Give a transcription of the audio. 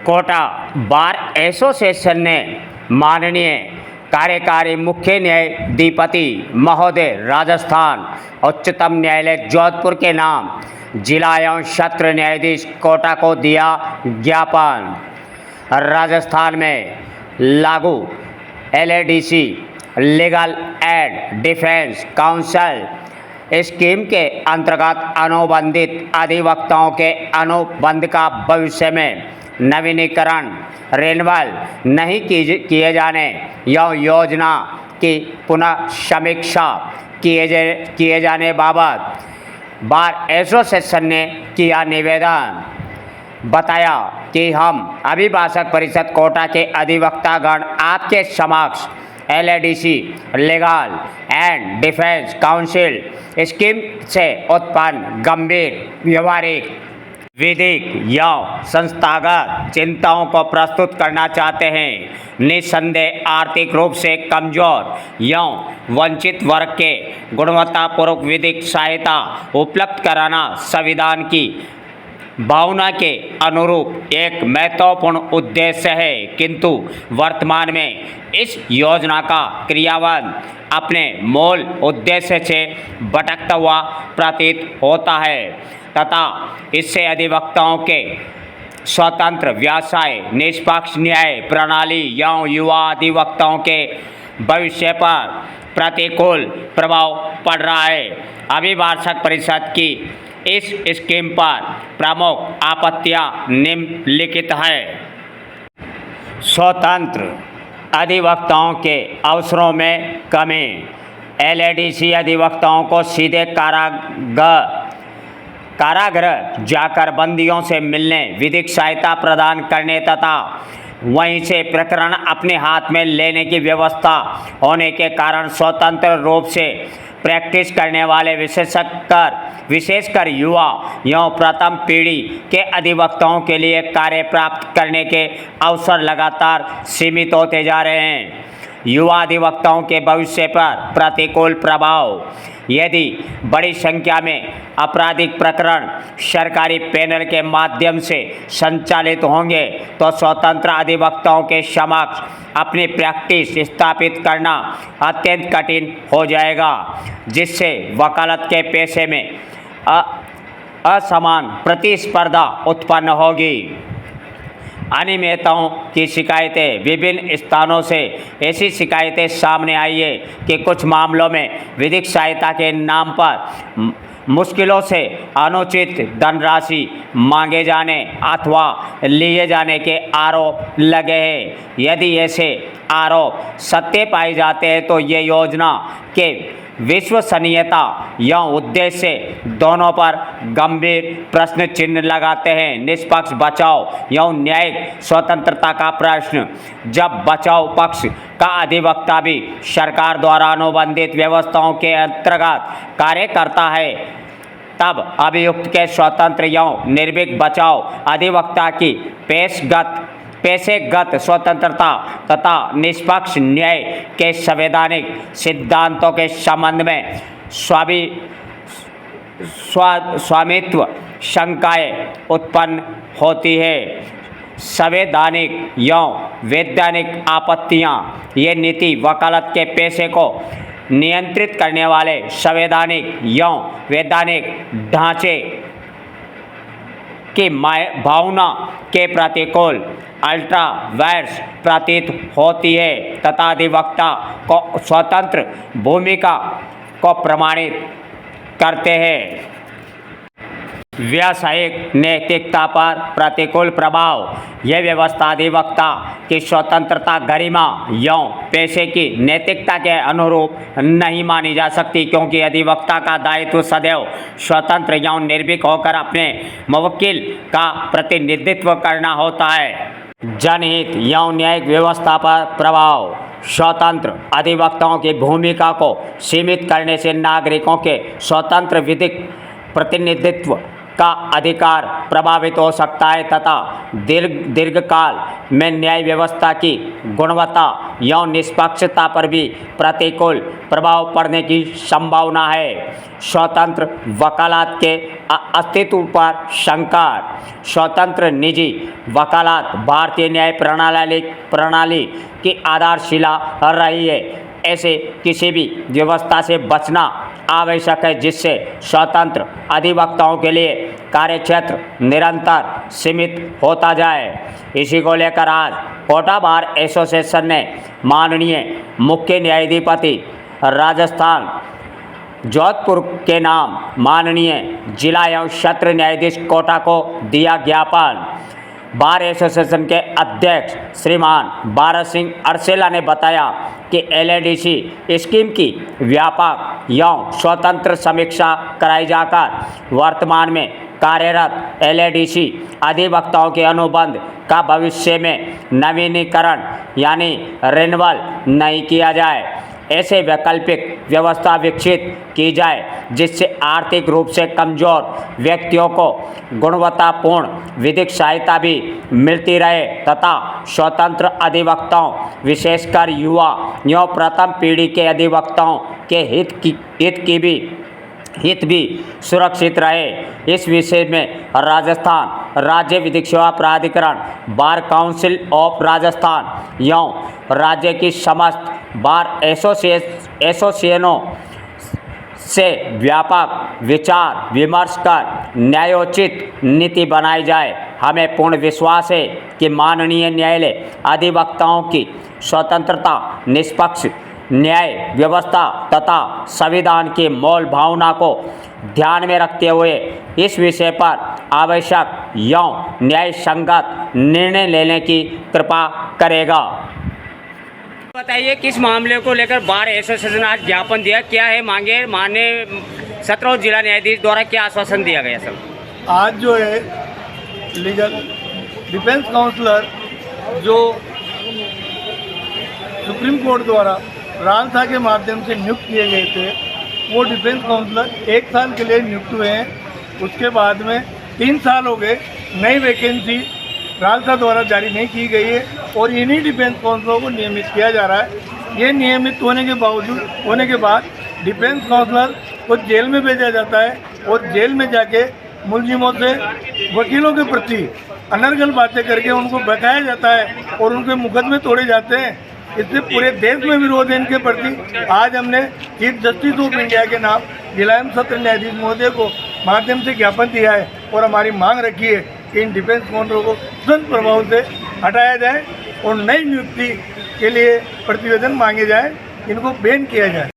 Kota bar association ने माननीय कार्यकारी मुख्य न्यायाधिपति महोदय राजस्थान उच्चतम न्यायालय जोधपुर के नाम जिला एवं सत्र न्यायाधीश कोटा को दिया ज्ञापन। राजस्थान में लागू एलएडीसी legal aid defence council scheme के अंतर्गत अनुबंधित अधिवक्ताओं के अनुबंध का भविष्य में नवीनीकरण रिन्यूअल नहीं किए जाने या योजना की पुनः समीक्षा किए जाने बाबत बार एसोसिएशन ने किया निवेदन। बताया कि हम अभिभाषक परिषद कोटा के अधिवक्तागण आपके समक्ष एलएडीसी legal and defence council scheme से उत्पन्न गंभीर व्यवहारिक विधिक या संस्थागत चिंताओं को प्रस्तुत करना चाहते हैं। निस्संदेह आर्थिक रूप से कमजोर या वंचित वर्ग के गुणवत्तापूर्वक विधिक सहायता उपलब्ध कराना संविधान की भावना के अनुरूप एक महत्वपूर्ण उद्देश्य है, किंतु वर्तमान में इस योजना का क्रियान्वयन अपने मूल उद्देश्य से भटकता हुआ प्रतीत होता है तथा इससे अधिवक्ताओं के स्वतंत्र व्यवसाय, निष्पक्ष न्याय प्रणाली या युवा अधिवक्ताओं के भविष्य पर प्रतिकूल प्रभाव पड़ रहा है। अभिभाषक परिषद की इस स्कीम पर प्रमुख आपत्तियां निम्नलिखित है। स्वतंत्र अधिवक्ताओं के अवसरों में कमी, एलएडीसी अधिवक्ताओं को सीधे कारागृह जाकर बंदियों से मिलने, विधिक सहायता प्रदान करने तथा वहीं से प्रकरण अपने हाथ में लेने की व्यवस्था होने के कारण स्वतंत्र रूप से प्रैक्टिस करने वाले विशेषकर युवा या प्रथम पीढ़ी के अधिवक्ताओं के लिए कार्य प्राप्त करने के अवसर लगातार सीमित होते जा रहे हैं। युवा अधिवक्ताओं के भविष्य पर प्रतिकूल प्रभाव, यदि बड़ी संख्या में आपराधिक प्रकरण सरकारी पैनल के माध्यम से संचालित होंगे तो स्वतंत्र अधिवक्ताओं के समक्ष अपनी प्रैक्टिस स्थापित करना अत्यंत कठिन हो जाएगा, जिससे वकालत के पेशे में असमान प्रतिस्पर्धा उत्पन्न होगी। अनियमितताओं की शिकायतें, विभिन्न स्थानों से ऐसी शिकायतें सामने आई है कि कुछ मामलों में विधिक सहायता के नाम पर मुश्किलों से अनुचित धनराशि मांगे जाने अथवा लिए जाने के आरोप लगे हैं। यदि ऐसे आरोप सत्य पाए जाते हैं तो ये योजना के विश्वसनीयता या उद्देश्य दोनों पर गंभीर प्रश्न चिन्ह लगाते हैं। निष्पक्ष बचाव या न्यायिक स्वतंत्रता का प्रश्न, जब बचाव पक्ष का अधिवक्ता भी सरकार द्वारा अनुबंधित व्यवस्थाओं के अंतर्गत कार्य करता है, तब अभियुक्त के स्वतंत्र या निर्भीक बचाव अधिवक्ता की पेशेगत स्वतंत्रता तथा निष्पक्ष न्याय के संवैधानिक सिद्धांतों के संबंध में स्वामित्व शंकाएं उत्पन्न होती है। संवैधानिक या वैधानिक आपत्तियां, ये नीति वकालत के पेशे को नियंत्रित करने वाले संवैधानिक या वैधानिक ढांचे की भावना के प्रतिकूल अल्ट्रा वायर्स प्रतीत होती है तथा अधिवक्ता को स्वतंत्र भूमिका को प्रमाणित करते हैं। व्यावसायिक नैतिकता पर प्रतिकूल प्रभाव, यह व्यवस्था अधिवक्ता की स्वतंत्रता, गरिमा या पेशे की नैतिकता के अनुरूप नहीं मानी जा सकती, क्योंकि अधिवक्ता का दायित्व सदैव स्वतंत्र या निर्भीक होकर अपने मुवक्किल का प्रतिनिधित्व करना होता है। जनहित या न्यायिक व्यवस्था पर प्रभाव, स्वतंत्र अधिवक्ताओं की भूमिका को सीमित करने से नागरिकों के स्वतंत्र विधिक प्रतिनिधित्व का अधिकार प्रभावित हो सकता है तथा दीर्घकाल में न्याय व्यवस्था की गुणवत्ता एवं निष्पक्षता पर भी प्रतिकूल प्रभाव पड़ने की संभावना है। स्वतंत्र वकालत के अस्तित्व पर शंका। स्वतंत्र निजी वकालत भारतीय न्याय प्रणाली की आधारशिला रही है। ऐसे किसी भी व्यवस्था से बचना आवश्यक है जिससे स्वतंत्र अधिवक्ताओं के लिए कार्यक्षेत्र निरंतर सीमित होता जाए। इसी को लेकर आज कोटा बार एसोसिएशन ने माननीय मुख्य न्यायाधिपति राजस्थान जोधपुर के नाम माननीय जिला एवं सत्र न्यायाधीश कोटा को दिया ज्ञापन। बार एसोसिएशन के अध्यक्ष श्रीमान भारत सिंह अरसेला ने बताया कि एलएडीसी स्कीम की व्यापक एवं स्वतंत्र समीक्षा कराई जाकर वर्तमान में कार्यरत एलएडीसी अधिवक्ताओं के अनुबंध का भविष्य में नवीनीकरण यानी रिन्यूअल नहीं किया जाए। ऐसे वैकल्पिक व्यवस्था विकसित की जाए जिससे आर्थिक रूप से कमजोर व्यक्तियों को गुणवत्तापूर्ण विधिक सहायता भी मिलती रहे तथा स्वतंत्र अधिवक्ताओं विशेषकर युवा एवं प्रथम पीढ़ी के अधिवक्ताओं के हित भी सुरक्षित रहे। इस विषय में राजस्थान राज्य विधिक सेवा प्राधिकरण, बार काउंसिल ऑफ राजस्थान एवं राज्य की समस्त बार एसोसिएशनों से व्यापक विचार विमर्श कर न्यायोचित नीति बनाई जाए। हमें पूर्ण विश्वास है कि माननीय न्यायालय अधिवक्ताओं की स्वतंत्रता, निष्पक्ष न्याय व्यवस्था तथा संविधान की मूल भावना को ध्यान में रखते हुए इस विषय पर आवश्यक एवं न्याय संगत निर्णय लेने की कृपा करेगा। बताइए, किस मामले को लेकर बार एसोसिएशन आज ज्ञापन दिया, क्या है मांगे, माननीय 17 जिला न्यायाधीश द्वारा क्या आश्वासन दिया गया सर? आज जो है लीगल डिफेंस काउंसलर जो सुप्रीम कोर्ट द्वारा रालसा के माध्यम से नियुक्त किए गए थे वो डिफेंस काउंसलर 1 साल के लिए नियुक्त हुए हैं। उसके बाद में 3 साल हो गए, नई वैकेंसी रालसा द्वारा जारी नहीं की गई है और इन्हीं डिफेंस काउंसलरों को नियमित किया जा रहा है। ये नियमित होने के बाद डिफेंस काउंसलर को जेल में भेजा जाता है और जेल में जाके मुलजिमों से वकीलों के प्रति अनर्गल बातें करके उनको बहकाया जाता है और उनके मुकदमे तोड़े जाते हैं। इससे पूरे देश में विरोध है इनके प्रति। आज हमने चीफ जस्टिस ऑफ इंडिया के नाम जिला एवं सत्र न्यायाधीश महोदय को माध्यम से ज्ञापन दिया है और हमारी मांग रखी है कि इन डिफेंस काउंसलरों को तुरंत प्रभाव से हटाया जाए और नई नियुक्ति के लिए प्रतिवेदन मांगे जाए, इनको बैन किया जाए।